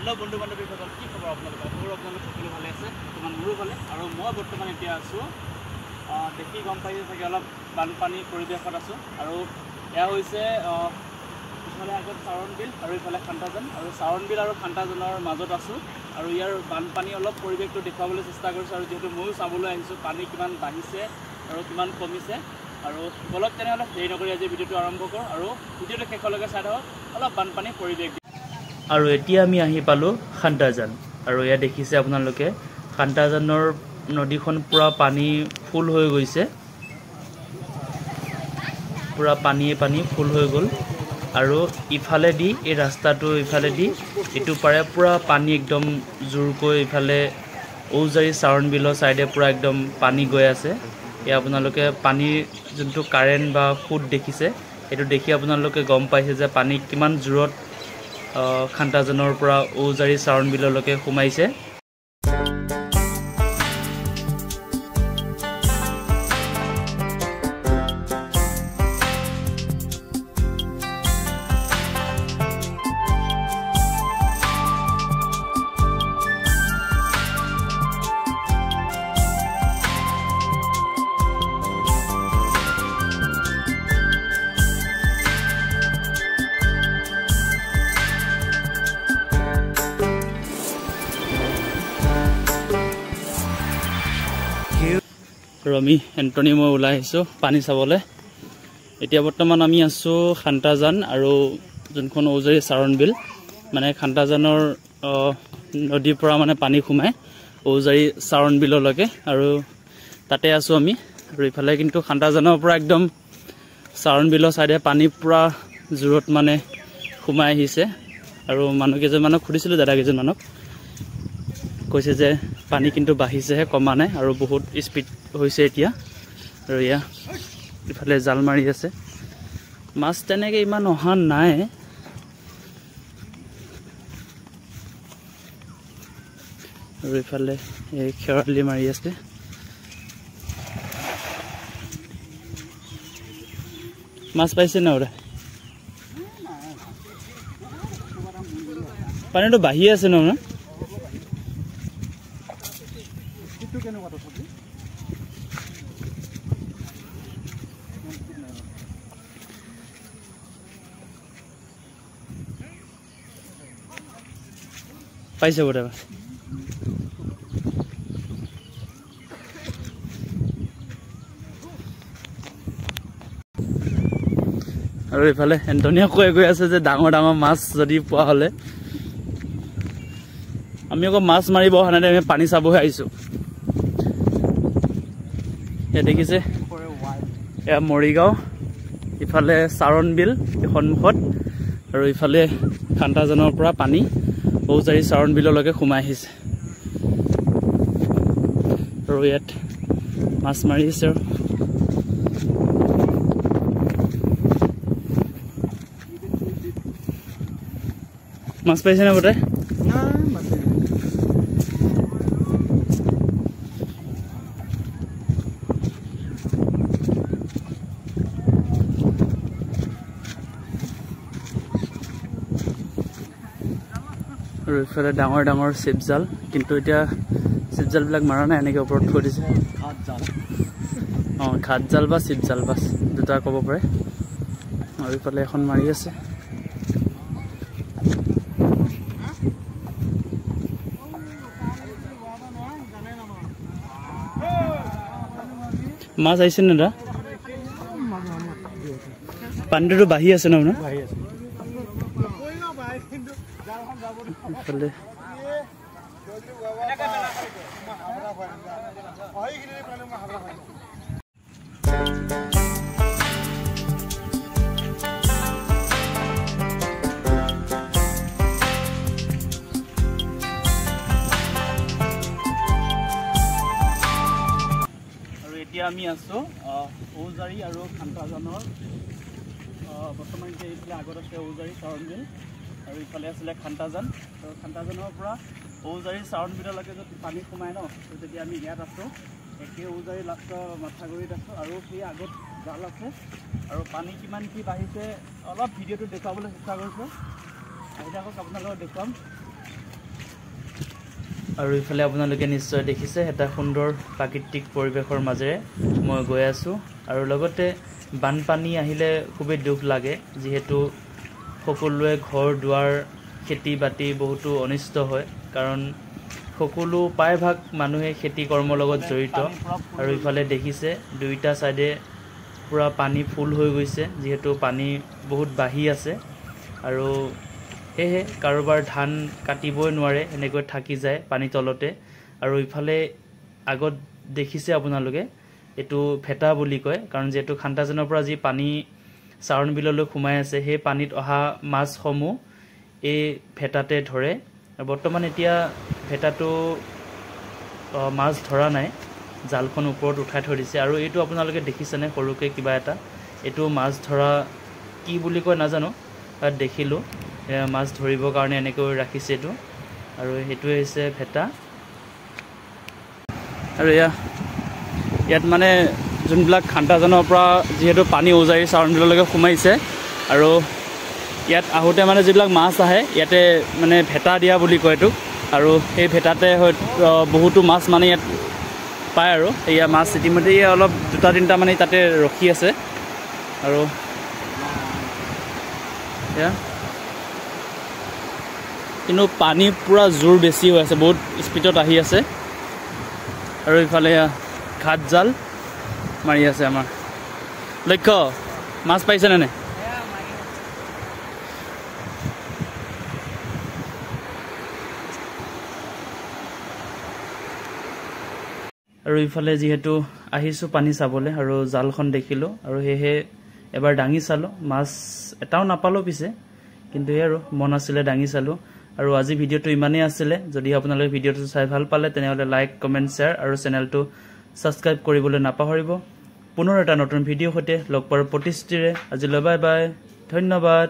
hello बंधु बान्धवी की खबर अपने सकल भाले बर्तमान मोरो भाले और मैं बर्तमान इतना आसो देखी गम पाई सके अलग बानपानी परिवेशत आसो और इफाले आगे सारण बिल और इफाले खान्ताजान और सारण बिल और खान्ताजाনৰ মাজত आसो और यार बानपानी अलग परिवेश देखुৱাবলৈ চেষ্টা কৰিছো और जेहेतु मयो চাবলৈ আহিছো पानी किमान बाঢ়িছে और किमान कमिছে और बलक तेने देरी नकरी आज भिडिओ आरम्भ करो और भिडिओ शेषলৈকে চাই থাকক अलग बानपानी परिवेश और एतिया आमी आহি पालो खान्ताजान और या देखिसे आपनालोके खान्ताजाনৰ नदीखन पूरा पानी फुल हो गइसे पूरा पानी फुल हो गल और इफाले दी ए रास्ताটো इफाले दी इटु पारे पूरा पानी एकदम जोरको इफाले औजारी सारण बिलो साइडे पूरा एकदम पानी गय आसे या आपनालोके पानी जोंतो कारेन्ट बा फुट देखिसे एटु देखि आपनालोके गम पाइसे जे पानी किमान जोरत खान्ताजाনৰ পৰা औजारी सारण बिलলৈকে সোমাইছে रमी एंटनी मैं ऊल् पानी चाबले इतना बर्तमान आमी आसो खान्ताजान और जोन औजारी सारण बिल माने खान्ताजाনৰ नदीर पर माने पानी सोमाय औजारी सारण बिलলৈকে और ताते आसो आमी और इफाले किन्तु खान्ताजाনৰ পৰা एकदम सारण बिলৰ साइडे पानी पूरा जोरत माने सोमाय आहिছে और मानुह केइजनमानक सुधिसिलो दादा केइजनमानक কৈছে যে पानी किन्तु बाঢ়িছেহে कमा নাই और बहुत स्पीड হৈছে এতিয়া और या इफाले जाल मारि আছে माছ तेनेके इमान অহা নাই और इफाले खेराली मारि আছে माছ পাইছে না ওরা পানীটো বাঢ়ি আছে না পাইছে বড় মাছ और इफाले एंटनिया কৈ আছে যে ডাঙৰ ডাঙৰ মাছ যদি পোৱা হলে আমি আকৌ মাছ মাৰিব অহা নাই আমি পানী চাবহে আহিছো এ দেখিছে এ মৰিগাঁও ইফালে সাৰণ বিল সন্মুখত আৰু ইফালে খান্তাজানৰ পৰা পানী औजारी सारण बिलলৈকে সোমাই আহিছে আৰু ইয়াত মাছ মাৰি আছে মাছ পাইছে না বটে না মাছ और इफाले डाঙर डाঙर शिवजाल किन्तु इतना शिवजाल बिलाक मारा ना एनेके ऊपर थৈ दिছে घाट जाल बा शिवजाल बस दुटा कब पारे और इफाले এখন मारि আছে মাছ আইছে না পানীটো বাঢ়ি আছে না इफाले এতিয়া আমি আছো औजारी और खान्ताजाনৰ बर्तमान आगत আছে औजारी सारण बिल और इफाले आছিলে खान्ताजान और खान्ताजाনৰ পৰা औजारी सारण बिलলৈকে যদি पानी সোমায় ন তেতিয়া আমি ইয়াত আছো একে औजारी লাষ্টৰ মাথাগুৰিত আছো আৰু সেই আগত জাল আছে আৰু পানী কিমান কি বাঢ়িছে অলপ ভিডিঅ'টো দেখাবলৈ চেষ্টা কৰিছো আহি থাকক আপোনালোকক দেখুৱাম আৰু ইফালে আপোনালোকে নিশ্চয় দেখিছে এটা সুন্দৰ প্ৰাকৃতিক পৰিৱেশৰ মাজেৰে মই গৈ আছোঁ আৰু লগতে বানপানী আহিলে খুবেই দুখ লাগে যিহেতু সকলোৱে ঘৰ দুৱাৰ খেতি বাতি বহুতো অনিষ্ট হয় কাৰণ সকলো প্ৰায়ভাগ মানুহে খেতি কৰ্মৰ লগত জড়িত আৰু ইফালে দেখিছে দুইটা সাইডে পুৰা পানী ফুল হৈ গৈছে যিহেতু পানী বহুত বাঢ়ি আছে আৰু সেয়ে কাৰোবাৰ ধান কাটিবই নোৱাৰে এনেকৈ থাকি যায় পানী তলতে আৰু ইফালে আগত দেখিছে আপোনালোকে এটো ফেটা বুলি কয় কাৰণ যেটো খান্তাজনৰ পৰা যি পানী সাৰণ বিললৈ খুমাই আছে সেই পানীত অহা মাছসমূহ এই ফেটাতে ধৰে বৰ্তমান এতিয়া ফেটাটো মাছ ধৰা নাই জালখন ওপৰত উঠাই থৈ দিছে আৰু এইটো আপোনালোকে দেখিছেনে সৰুকে কিবা এটা এটো মাছ ধৰা কি বুলি কয় নাজানো তাত দেখিলো মাছ ধৰিবৰ কাৰণে এনেকৈ ৰাখিছে এটো আৰু হেতুৱে হৈছে ফেটা আৰু ইয়াত মানে যোনবিলাক খান্তাজনৰ পৰা যেহেতু পানী ওজাৰি সাৰণ বিললৈকে খুমাইছে আৰু ইয়াত আহোতে মানে যিবিলাক মাছ আহে ইয়াতে মানে ভেটা দিয়া বুলি কয় এটো আৰু সেই ভেটাতে বহুতো মাছ মানে ইয়াত পায় আৰু এয়া মাছ ইতিমধ্যে অলপ দুটা তিনিটা মানে তাতে ৰখি আছে আৰু কিন্তু পানী পুৰা জোৰ বেছি হৈ আছে বহুত স্পীডত আহি আছে আৰু ইফালে ঘাট জাল মাৰি আছে আমাৰ লক্ষ্য মাছ পাইছে নে নাই আৰু ইফালে যেহেতু আহিছো পানী চাবলে আৰু জালখন দেখিলো আৰু হেহে এবাৰ ডাঙি চালো মাছ এটাও নাপালো পিছে কিন্তু আৰু মন আছিলে ডাঙি চালো আৰু আজি ভিডিওটো ইমানেই আছিলে যদি আপোনালোকে ভিডিওটো চাই ভাল পালে তেনেহলে লাইক কমেন্ট শেয়াৰ আৰু চেনেলটো সাবস্ক্ৰাইব কৰিবলৈ নাপাহৰিব পুনৰ এটা নতুন ভিডিও হতে লগ পোৱাৰ প্ৰতিশ্ৰুতিৰে আজিলৈ বাই বাই ধন্যবাদ